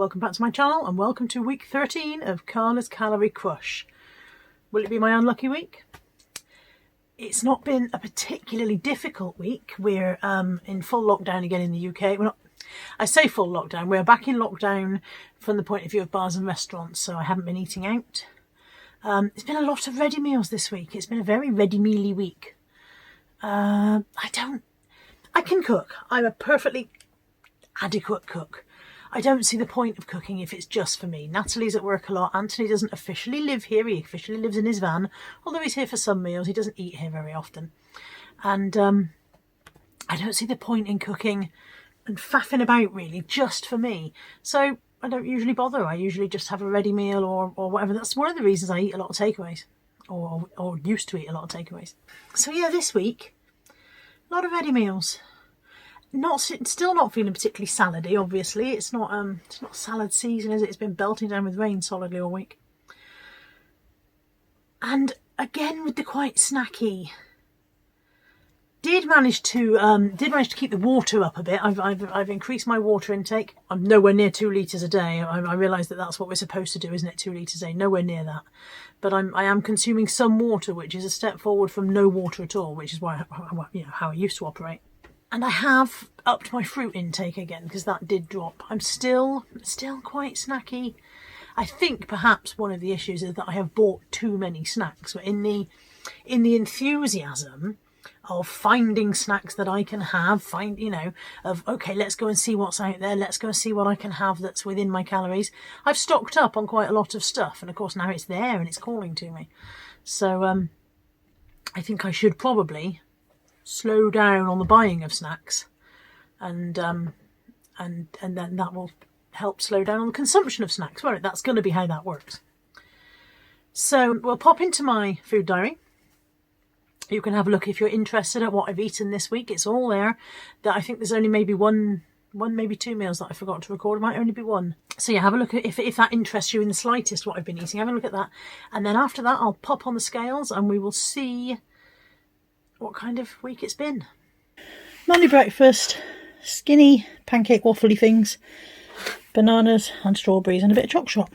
welcome back to my channel and welcome to week 13 of Carla'S Calorie Crush. Will it be my unlucky week? It's not been a particularly difficult week. We're in full lockdown again in the UK. I say full lockdown, we're back in lockdown from the point of view of bars and restaurants, so I haven't been eating out. It's been a lot of ready meals this week. It's been a very ready mealy week. I can cook. I'm a perfectly adequate cook. I don't see the point of cooking if it's just for me. Natalie's at work a lot. Anthony doesn't officially live here. He officially lives in his van. Although he's here for some meals, he doesn't eat here very often. And I don't see the point in cooking and faffing about really just for me. So I don't usually bother. I usually just have a ready meal or whatever. That's one of the reasons I eat a lot of takeaways, or used to eat a lot of takeaways. So yeah, this week, a lot of ready meals. Still not feeling particularly salady. Obviously, it's not salad season, is it? It's been belting down with rain solidly all week. And again with the quite snacky. Did manage to keep the water up a bit. I've increased my water intake. I'm nowhere near 2 litres a day. I realise that that's what we're supposed to do, isn't it? 2 litres a day. Nowhere near that. But I am consuming some water, which is a step forward from no water at all, which is how I used to operate. And I have upped my fruit intake again because that did drop. I'm still quite snacky. I think perhaps one of the issues is that I have bought too many snacks. In the enthusiasm of finding snacks that I can have, okay, let's go and see what's out there. Let's go and see what I can have that's within my calories. I've stocked up on quite a lot of stuff, and of course now it's there and it's calling to me. So I think I should probably slow down on the buying of snacks, and then that will help slow down on the consumption of snacks, won't it? That's going to be how that works. So we'll pop into my food diary. You can have a look if you're interested at what I've eaten this week. It's all there. That I think there's only maybe one, maybe 2 meals that I forgot to record. It might only be one. So yeah, have a look at if that interests you in the slightest what I've been eating. Have a look at that, and then after that I'll pop on the scales and we will see what kind of week it's been. Monday breakfast, skinny pancake waffly things, bananas and strawberries and a bit of choc shot.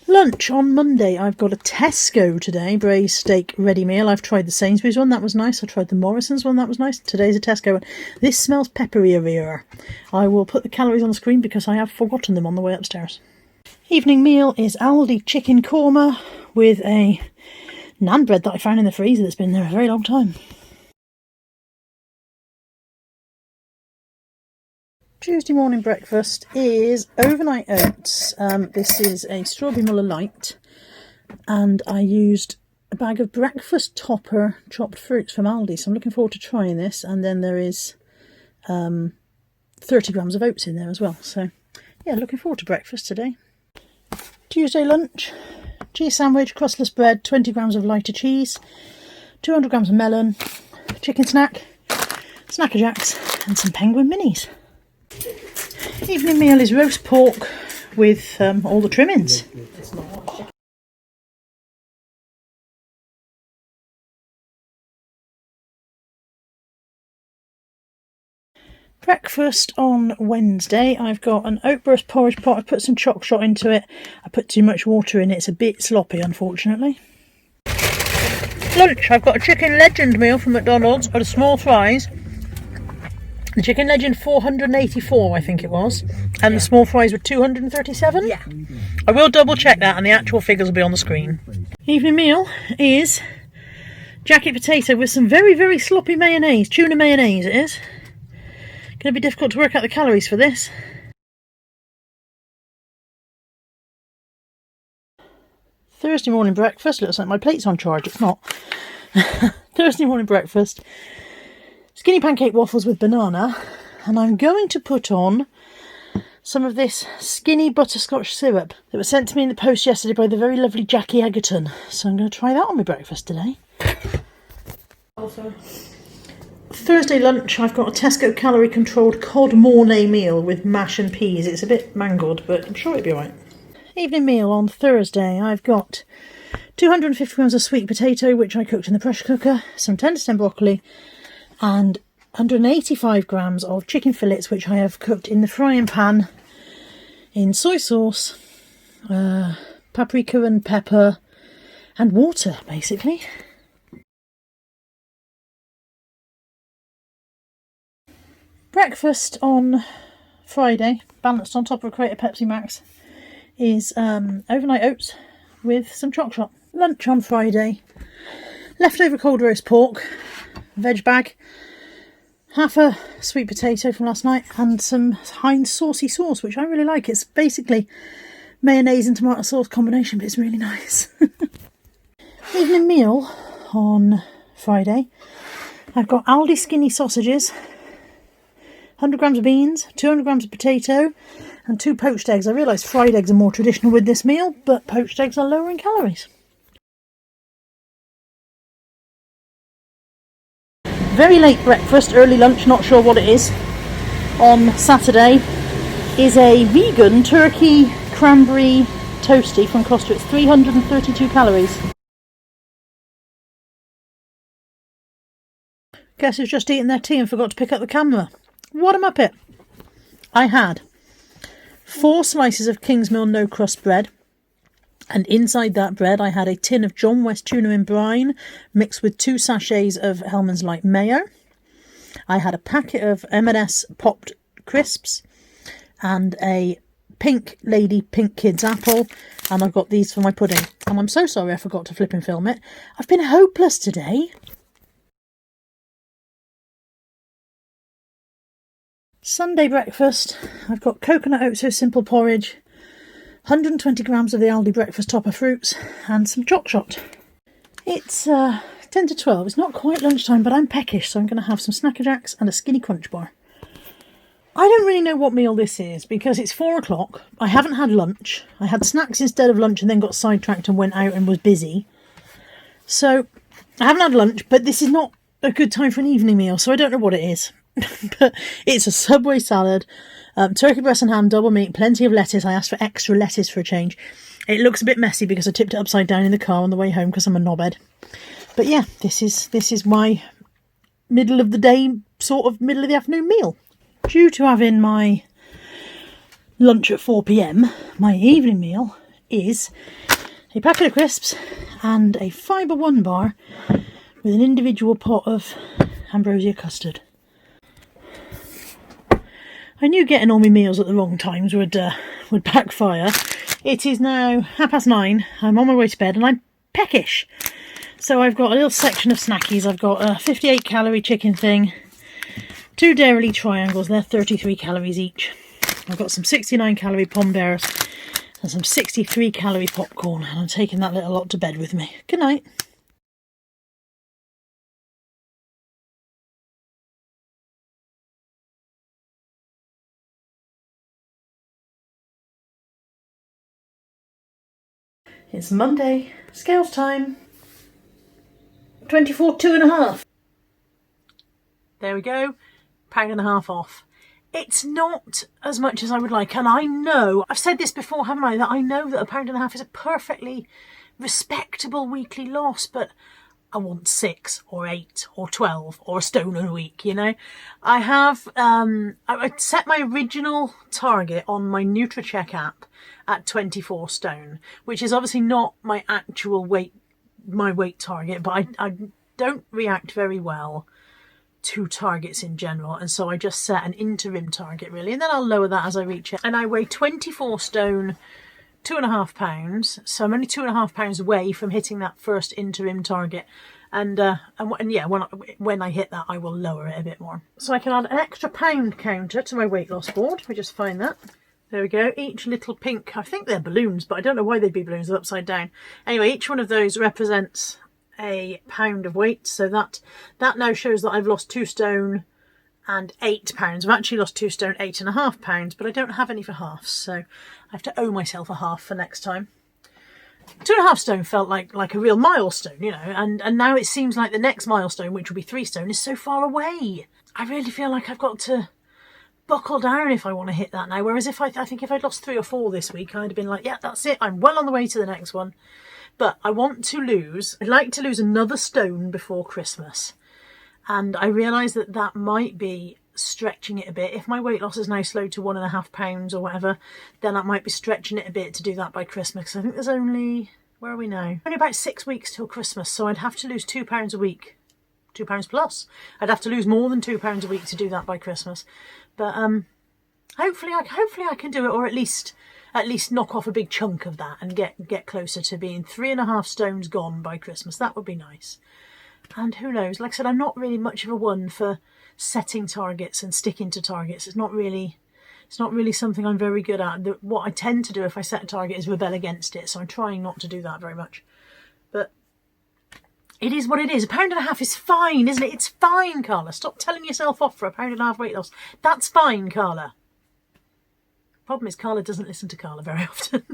Lunch on Monday, I've got a Tesco today, braised steak ready meal. I've tried the Sainsbury's one, that was nice. I tried the Morrison's one, that was nice. Today's a Tesco one. This smells peppery. I will put the calories on the screen because I have forgotten them on the way upstairs. Evening meal is Aldi chicken korma with a naan bread that I found in the freezer that's been there a very long time. Tuesday morning breakfast is overnight oats. This is a strawberry Muller light, and I used a bag of breakfast topper chopped fruits from Aldi, so I'm looking forward to trying this. And then there is 30 grams of oats in there as well, so yeah, looking forward to breakfast today. Tuesday lunch, cheese sandwich, crustless bread, 20 grams of lighter cheese, 200 grams of melon, chicken snack, Snacker Jacks and some penguin minis. Evening meal is roast pork with all the trimmings. Breakfast on Wednesday, I've got an oatburst porridge pot. I put some choc shot into it. I put too much water in it. It's a bit sloppy, unfortunately. Lunch, I've got a chicken legend meal from McDonald's or the small fries. The chicken legend 484, I think it was, and the small fries were 237. Yeah. I will double check that, and the actual figures will be on the screen. Evening meal is jacket potato with some very, very sloppy mayonnaise, tuna mayonnaise it is. Going to be difficult to work out the calories for this. Thursday morning breakfast. Looks like my plate's on charge. It's not. Thursday morning breakfast. Skinny pancake waffles with banana. And I'm going to put on some of this skinny butterscotch syrup that was sent to me in the post yesterday by the very lovely Jackie Egerton. So I'm going to try that on my breakfast today. Also, Thursday lunch, I've got a Tesco calorie controlled cod mornay meal with mash and peas. It's a bit mangled, but I'm sure it'll be alright. Evening meal on Thursday, I've got 250 grams of sweet potato, which I cooked in the pressure cooker, some tender stem broccoli, and 185 grams of chicken fillets, which I have cooked in the frying pan in soy sauce, paprika and pepper and water, basically. Breakfast on Friday, balanced on top of a crate of Pepsi Max, is overnight oats with some chocolate. Lunch on Friday, leftover cold roast pork, veg bag, half a sweet potato from last night, and some Heinz saucy sauce, which I really like. It's basically mayonnaise and tomato sauce combination, but it's really nice. Evening meal on Friday, I've got Aldi skinny sausages, 100 grams of beans, 200 grams of potato, and 2 poached eggs. I realise fried eggs are more traditional with this meal, but poached eggs are lower in calories. Very late breakfast, early lunch, not sure what it is, on Saturday is a vegan turkey cranberry toasty from Costa. It's 332 calories. Guess who's just eaten their tea and forgot to pick up the camera? What a muppet! I had 4 slices of Kingsmill no crust bread, and inside that bread I had a tin of John West tuna in brine mixed with 2 sachets of Hellmann's Light mayo. I had a packet of M&S popped crisps and a Pink Lady Pink Kids apple, and I've got these for my pudding. And I'm so sorry I forgot to flip and film it. I've been hopeless today. Sunday breakfast, I've got coconut oatso simple porridge, 120 grams of the Aldi breakfast topper fruits, and some choc shot. It's 10 to 12. It's not quite lunchtime, but I'm peckish, so I'm going to have some Snacker Jacks and a skinny crunch bar. I don't really know what meal this is because it's 4 o'clock. I haven't had lunch. I had snacks instead of lunch and then got sidetracked and went out and was busy. So I haven't had lunch, but this is not a good time for an evening meal, so I don't know what it is. But it's a Subway salad, turkey breast and ham, double meat, plenty of lettuce. I asked for extra lettuce for a change. It looks a bit messy because I tipped it upside down in the car on the way home because I'm a knobhead. But yeah, this is my middle of the day, sort of middle of the afternoon meal. Due to having my lunch at 4 p.m, my evening meal is a packet of crisps and a Fibre One bar with an individual pot of ambrosia custard. I knew getting all my meals at the wrong times would backfire. It is now 9:30. I'm on my way to bed and I'm peckish. So I've got a little section of snackies. I've got a 58 calorie chicken thing, 2 Dairy triangles, they're 33 calories each. I've got some 69 calorie Pom Bears and some 63 calorie popcorn, and I'm taking that little lot to bed with me. Good night. It's Monday, scales time, 24 2.5. There we go, £1.50 off. It's not as much as I would like, and I know, I've said this before, haven't I, that I know that £1.50 is a perfectly respectable weekly loss, but I want 6 or 8 or 12 or a stone a week, you know. I have, I set my original target on my NutriCheck app at 24 stone, which is obviously not my actual weight, my weight target, but I don't react very well to targets in general, and so I just set an interim target really, and then I'll lower that as I reach it. And I weigh 24 stone 2.5 pounds, so I'm only 2.5 pounds away from hitting that first interim target, and yeah, when I hit that I will lower it a bit more. So I can add an extra pound counter to my weight loss board. We just find that. There we go. Each little pink, I think they're balloons, but I don't know why they'd be balloons, they're upside down. Anyway, each one of those represents a pound of weight, so that now shows that I've lost 2 stone and 8 pounds. I've actually lost 2 stone 8.5 pounds, but I don't have any for halves, so I have to owe myself a half for next time. 2.5 stone felt like a real milestone, you know, and now it seems like the next milestone, which will be 3 stone, is so far away. I really feel like I've got to buckle down if I want to hit that now, whereas I think if I'd lost 3 or 4 this week, I'd have been like, yeah, that's it, I'm well on the way to the next one. But I want to lose, I'd like to lose another stone before Christmas. And I realise that might be stretching it a bit. If my weight loss is now slowed to 1.5 pounds or whatever, then I might be stretching it a bit to do that by Christmas. Because I think there's only, where are we now? Only about 6 weeks till Christmas, so I'd have to lose £2 a week. £2 plus. I'd have to lose more than £2 a week to do that by Christmas. But hopefully I can do it, or at least knock off a big chunk of that and get closer to being 3.5 stones gone by Christmas. That would be nice. And who knows? Like I said, I'm not really much of a one for setting targets and sticking to targets. It's not really something I'm very good at. What I tend to do if I set a target is rebel against it. So I'm trying not to do that very much. But it is what it is. £1.50 is fine, isn't it? It's fine, Carla. Stop telling yourself off for £1.50 weight loss. That's fine, Carla. Problem is, Carla doesn't listen to Carla very often.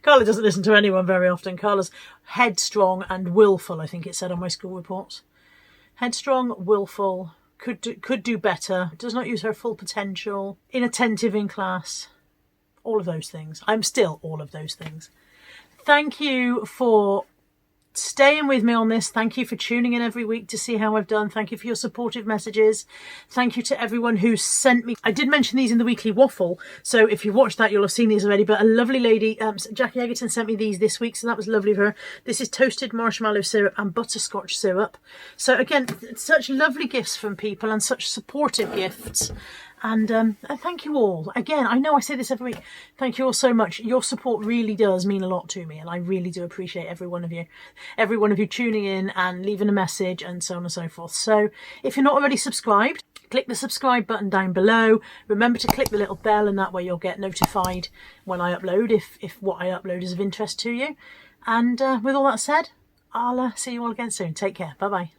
Carla doesn't listen to anyone very often. Carla's headstrong and willful, I think it said on my school reports. Headstrong, willful, could do better, does not use her full potential, inattentive in class, all of those things. I'm still all of those things. Thank you for staying with me on this. Thank you for tuning in every week to see how I've done. Thank you for your supportive messages. Thank you to everyone who sent me. I did mention these in the weekly waffle, so if you watched that you'll have seen these already, but a lovely lady, Jackie Egerton, sent me these this week, so that was lovely of her. This is toasted marshmallow syrup and butterscotch syrup. So again, such lovely gifts from people and such supportive gifts. And thank you all. Again, I know I say this every week. Thank you all so much. Your support really does mean a lot to me, and I really do appreciate every one of you. Every one of you tuning in and leaving a message and so on and so forth. So if you're not already subscribed, click the subscribe button down below. Remember to click the little bell, and that way you'll get notified when I upload, if what I upload is of interest to you. And with all that said, I'll see you all again soon. Take care. Bye-bye.